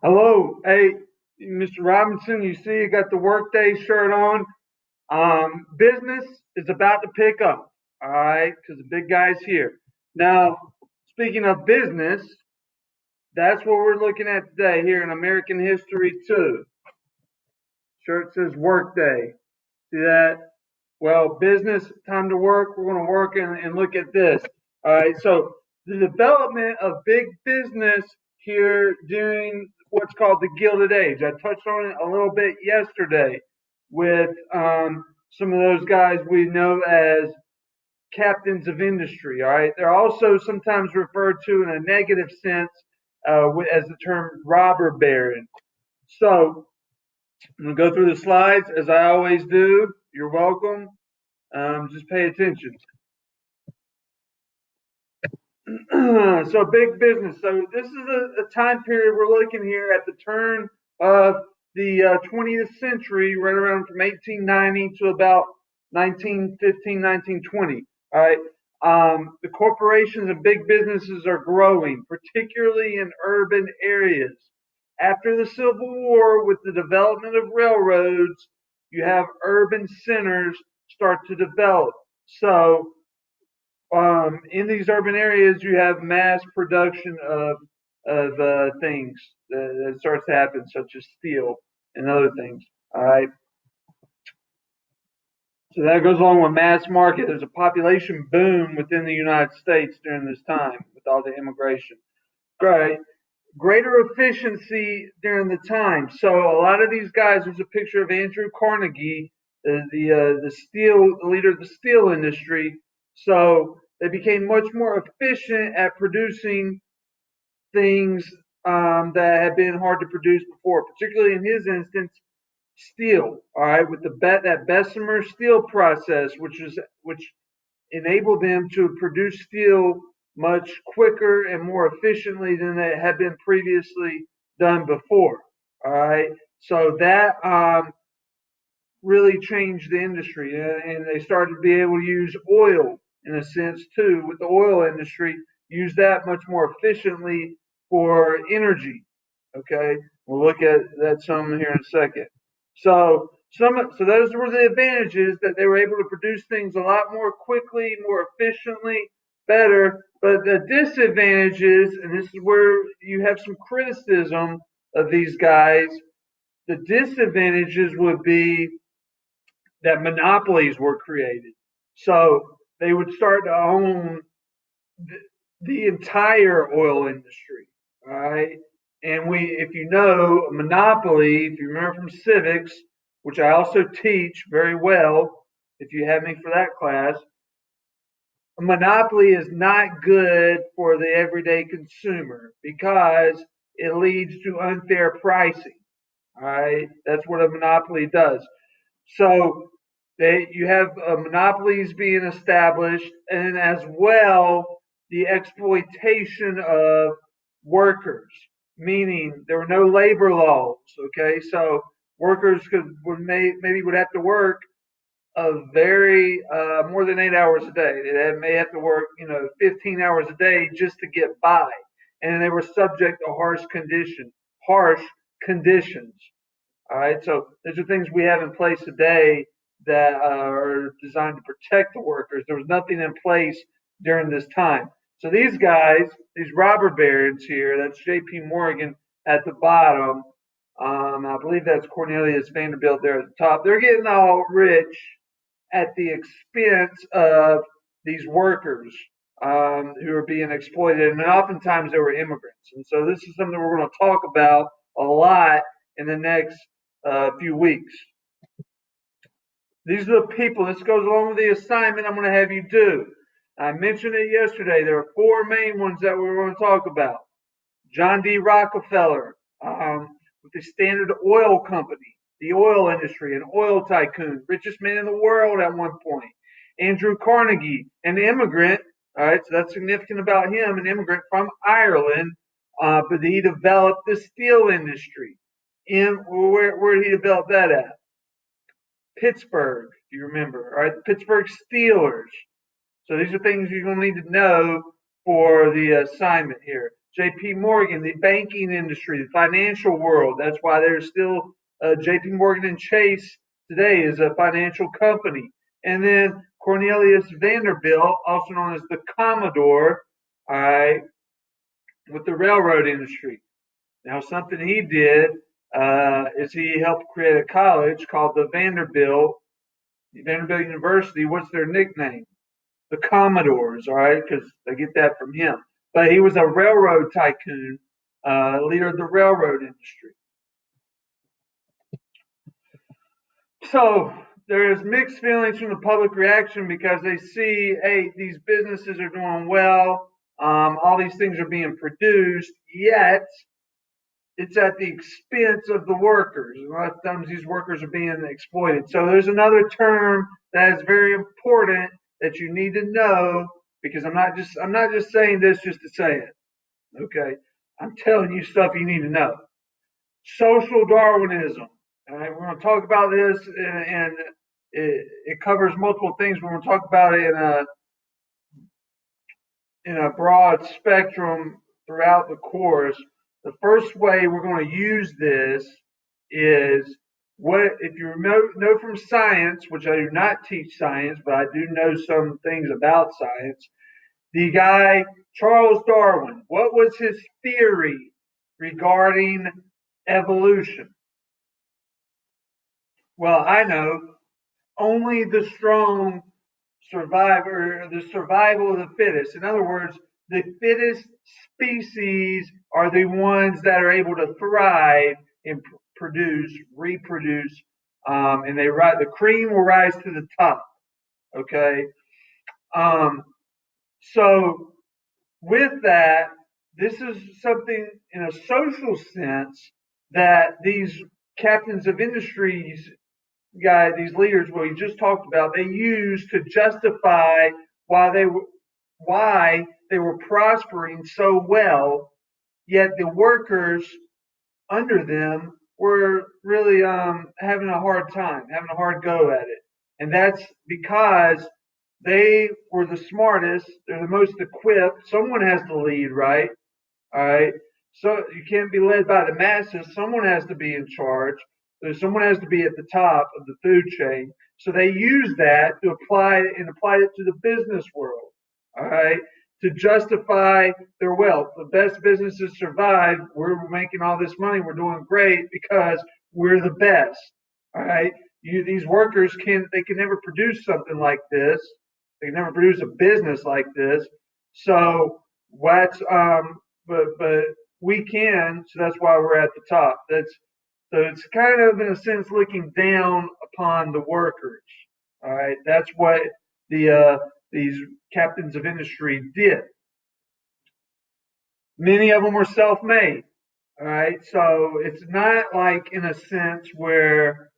Hello, hey, Mr. Robinson. You see, you got the Workday shirt on. Business is about to pick up. All right, because the big guy's here. Now, speaking of business, that's what we're looking at today here in American History too. Shirt says Workday. See that? Well, business time to work. We're going to work and look at this. All right, so the development of big business here during what's called the Gilded Age. I touched on it a little bit yesterday with some of those guys we know as captains of industry. All right, they're also sometimes referred to in a negative sense as the term robber baron. So I'm going to go through the slides as I always do. You're welcome. Just pay attention. So big business. So this is a time period we're looking here at the turn of the 20th century, right around from 1890 to about 1915, 1920. All right. The corporations and big businesses are growing, particularly in urban areas. After the Civil War, with the development of railroads, you have urban centers start to develop. So in these urban areas, you have mass production of things that starts to happen, such as steel and other things. All right, so that goes along with mass market. There's a population boom within the United States during this time with all the immigration. Right, greater efficiency during the time. So a lot of these guys. There's a picture of Andrew Carnegie, the steel the leader of the steel industry. So they became much more efficient at producing things that had been hard to produce before, particularly in his instance, steel. All right, with that Bessemer steel process, which enabled them to produce steel much quicker and more efficiently than they had been previously done before. All right, so that really changed the industry, and they started to be able to use oil in a sense too. With the oil industry, use that much more efficiently for energy. Okay, we'll look at that some here in a second. So those were the advantages, that they were able to produce things a lot more quickly, more efficiently, better. But the disadvantages, and this is where you have some criticism of these guys, the disadvantages would be that monopolies were created. So they would start to own the entire oil industry, all right? And if you know, a monopoly, if you remember from civics, which I also teach very well, if you have me for that class, a monopoly is not good for the everyday consumer because it leads to unfair pricing. All right, that's what a monopoly does. So you have monopolies being established, and as well the exploitation of workers, meaning there were no labor laws. Okay, so workers maybe would have to work a very more than 8 hours a day. They may have to work 15 hours a day just to get by, and they were subject to harsh conditions. All right, so these are things we have in place today that are designed to protect the workers. There was nothing in place during this time. So these guys, these robber barons here, that's J.P. Morgan at the bottom. I believe that's Cornelius Vanderbilt there at the top. They're getting all rich at the expense of these workers who are being exploited, and oftentimes they were immigrants. And so this is something we're going to talk about a lot in the next few weeks. These are the people. This goes along with the assignment I'm going to have you do. I mentioned it yesterday. There are four main ones that we're going to talk about. John D. Rockefeller, with the Standard Oil Company, the oil industry, an oil tycoon, richest man in the world at one point. Andrew Carnegie, an immigrant. All right, so that's significant about him, an immigrant from Ireland, but he developed the steel industry. Where did he develop that at? Pittsburgh, if you remember. All right, the Pittsburgh Steelers. So these are things you're going to need to know for the assignment here. J.P. Morgan, the banking industry, the financial world. That's why there's still J.P. Morgan and Chase today is a financial company. And then Cornelius Vanderbilt, also known as the Commodore, all right, with the railroad industry. Now, something he did is he helped create a college called the Vanderbilt University. What's their nickname? The Commodores, all right, because they get that from him. But he was a railroad tycoon, leader of the railroad industry. So there's mixed feelings from the public reaction because they see, hey, these businesses are doing well, all these things are being produced, yet it's at the expense of the workers. A lot of times these workers are being exploited. So there's another term that is very important that you need to know because I'm not just saying this just to say it. Okay, I'm telling you stuff you need to know. Social Darwinism. All right, we're going to talk about this, and it covers multiple things. We're going to talk about it in a broad spectrum throughout the course. The first way we're going to use this is what if you know from science, which I do not teach science, but I do know some things about science. The guy Charles Darwin, what was his theory regarding evolution? Well, I know only the strong survive, or the survival of the fittest. In other words, the fittest species are the ones that are able to thrive and produce, reproduce, and the cream will rise to the top. Okay, um, so with that, this is something in a social sense that these captains of industries these leaders, what we just talked about, they used to justify why they were prospering so well, yet the workers under them were really having a hard time, having a hard go at it. And that's because they were the smartest, they're the most equipped. Someone has to lead, right? All right. So you can't be led by the masses. Someone has to be in charge. Someone has to be at the top of the food chain. So they use that to apply it to the business world. All right. To justify their wealth. The best businesses survive. We're making all this money. We're doing great because we're the best. All right. These workers can never produce something like this. They can never produce a business like this. So what's but we can, so that's why we're at the top. So it's kind of in a sense looking down upon the workers. All right, that's what these captains of industry did. Many of them were self-made. All right, so it's not like in a sense where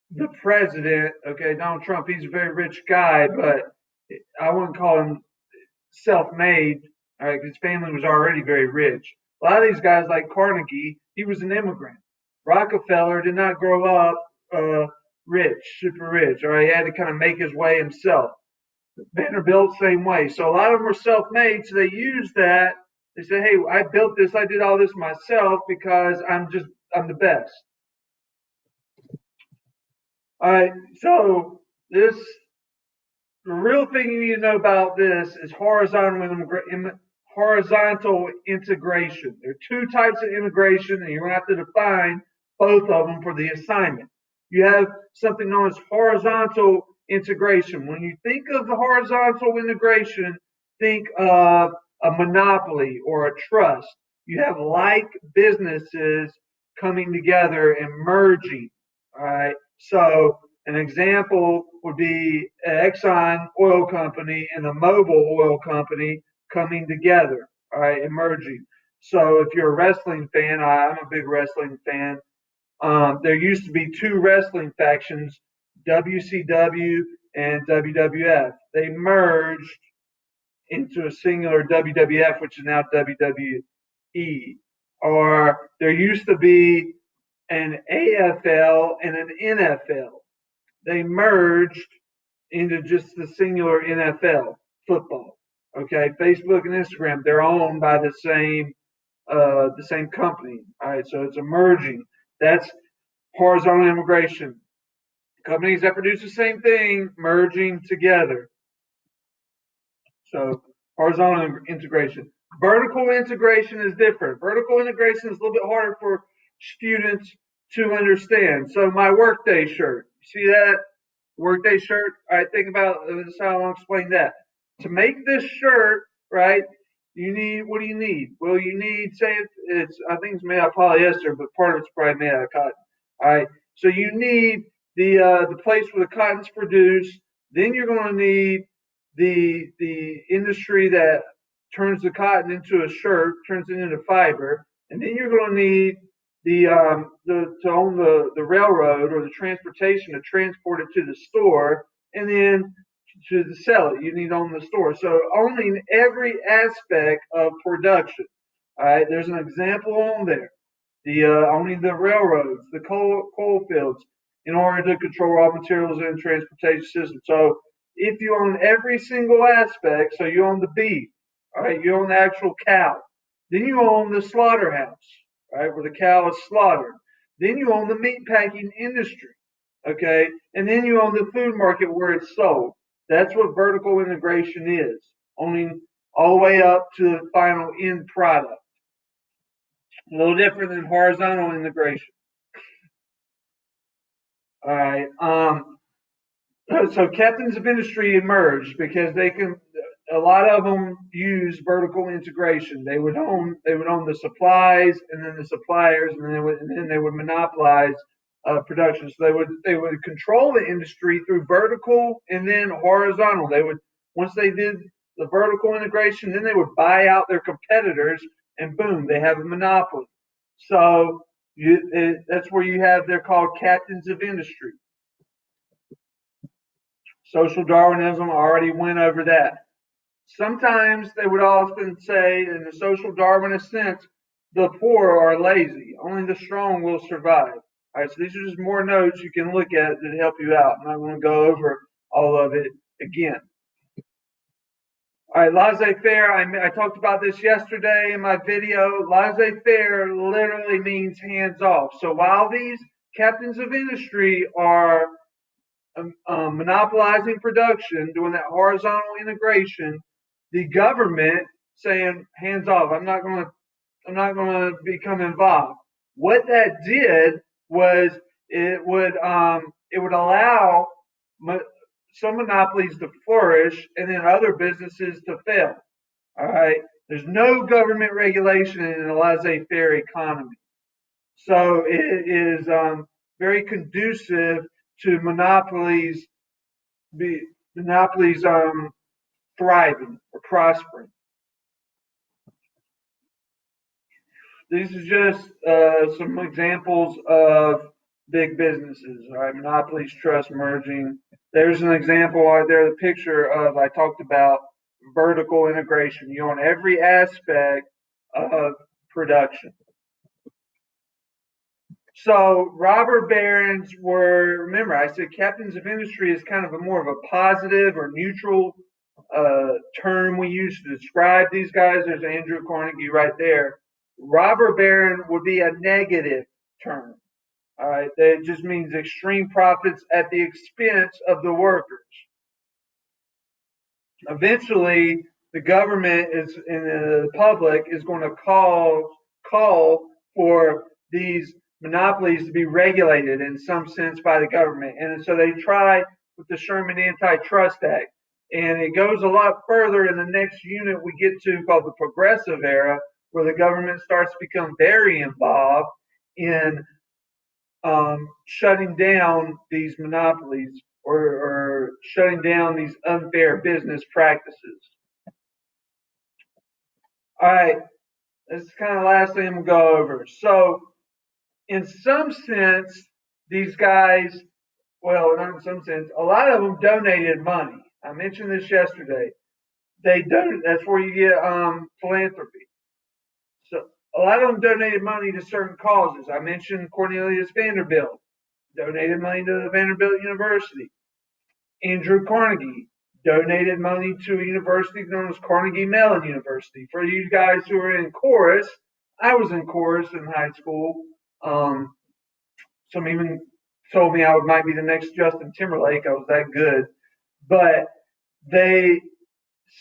the president, okay, Donald Trump, he's a very rich guy, but I wouldn't call him self-made. All right, his family was already very rich. A lot of these guys, like Carnegie, he was an immigrant. Rockefeller did not grow up rich, super rich. All right, he had to kind of make his way himself. Vanderbilt, same way. So a lot of them were self-made, so they used that. They said, "Hey, I built this. I did all this myself because I'm the best." All right, so the real thing you need to know about this is horizontal integration. There are two types of integration, and you're going to have to define both of them for the assignment. You have something known as horizontal integration. When you think of the horizontal integration, think of a monopoly or a trust. You have like businesses coming together and merging. All right. So an example would be an Exxon oil company and a Mobil oil company coming together, all right, and merging. So if you're a wrestling fan, I'm a big wrestling fan. There used to be two wrestling factions, WCW and WWF. They merged into a singular WWF, which is now WWE. Or there used to be an AFL and an NFL. They merged into just the singular NFL football. Okay, Facebook and Instagram, they're owned by the same the same company. All right, so it's a merging. That's horizontal integration. Companies that produce the same thing merging together. So horizontal integration. Vertical integration is different. Vertical integration is a little bit harder for students to understand. So my workday shirt, you see that workday shirt? All right, think about this is how I'll explain that. To make this shirt, right, you need, what do you need? Well, you need, say it's I think it's made out of polyester, but part of it's probably made out of cotton. All right, so you need the place where the cotton's produced. Then you're going to need the industry that turns the cotton into a shirt, turns it into fiber, and then you're going to need the to own the railroad or the transportation to transport it to the store, and then to sell it. You need to own the store. So owning every aspect of production. All right, there's an example on there. The owning the railroads, the coal fields, in order to control raw materials and transportation system. So if you own every single aspect, so you own the beef, all right, you own the actual cow, then you own the slaughterhouse, right, where the cow is slaughtered. Then you own the meat packing industry, okay, and then you own the food market where it's sold. That's what vertical integration is, owning all the way up to the final end product. A little different than horizontal integration. All right. So captains of industry emerged because they can. A lot of them use vertical integration. They would own the supplies and then the suppliers, and then they would monopolize production. So they would control the industry through vertical and then horizontal. They would, once they did the vertical integration, then they would buy out their competitors, and boom, they have a monopoly. So that's where you have, they're called captains of industry. Social Darwinism already went over that. Sometimes they would often say, in the social Darwinist sense, the poor are lazy. Only the strong will survive. All right, so these are just more notes you can look at to help you out. I'm not going to go over all of it again. All right, laissez-faire. I talked about this yesterday in my video. Laissez-faire literally means hands off. So while these captains of industry are monopolizing production, doing that horizontal integration, the government saying hands off. I'm not going to become involved. What that did was it would allow some monopolies to flourish and then other businesses to fail. All right. There's no government regulation in a laissez-faire economy, so it is very conducive to monopolies thriving or prospering. These are just some examples of big businesses. All right, monopolies, trust merging. There's an example right there, the picture of, I talked about vertical integration. You own every aspect of production. So robber barons were, remember, I said captains of industry is kind of a more of a positive or neutral term we use to describe these guys. There's Andrew Carnegie right there. Robber baron would be a negative term. All right, that just means extreme profits at the expense of the workers. Eventually, the government is, and the public is going to call for these monopolies to be regulated in some sense by the government, and so they try with the Sherman Antitrust Act, and it goes a lot further in the next unit we get to, called the Progressive Era, where the government starts to become very involved in shutting down these monopolies, or shutting down these unfair business practices. All right, this is kind of the last thing we'll go over. So, in some sense, these guys, well, not in some sense, a lot of them donated money. I mentioned this yesterday. They donate. That's where you get philanthropy. So a lot of them donated money to certain causes. I mentioned Cornelius Vanderbilt donated money to Vanderbilt University. Andrew Carnegie donated money to a university known as Carnegie Mellon University. For you guys who are in chorus, I was in chorus in high school. Um, some even told me might be the next Justin Timberlake. I was that good. But they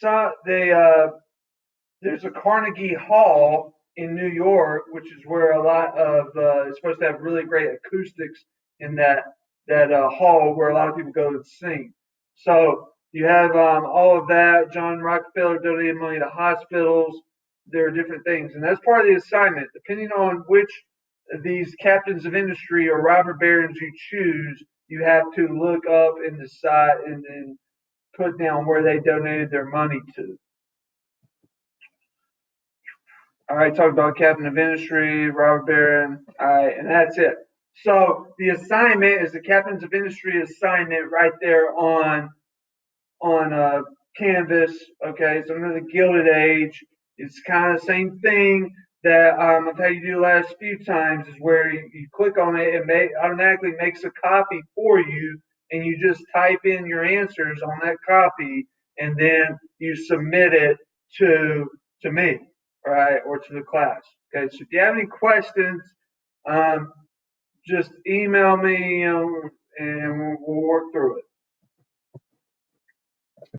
saw there's a Carnegie Hall in New York, which is where a lot of it's supposed to have really great acoustics in that hall where a lot of people go to sing. So you have all of that. John Rockefeller donated money to hospitals. There are different things, and that's part of the assignment. Depending on which of these captains of industry or robber barons you choose, you have to look up and decide and then put down where they donated their money to. All right, talk about captain of industry, robber baron. All right, and that's it. So the assignment is the captains of industry assignment right there on Canvas. Okay, so under the Gilded Age, it's kind of the same thing that I've had you do the last few times. Is where you click on it, it automatically makes a copy for you, and you just type in your answers on that copy, and then you submit it to me, right, or to the class. Okay, so if you have any questions, um, just email me, and we'll work through it.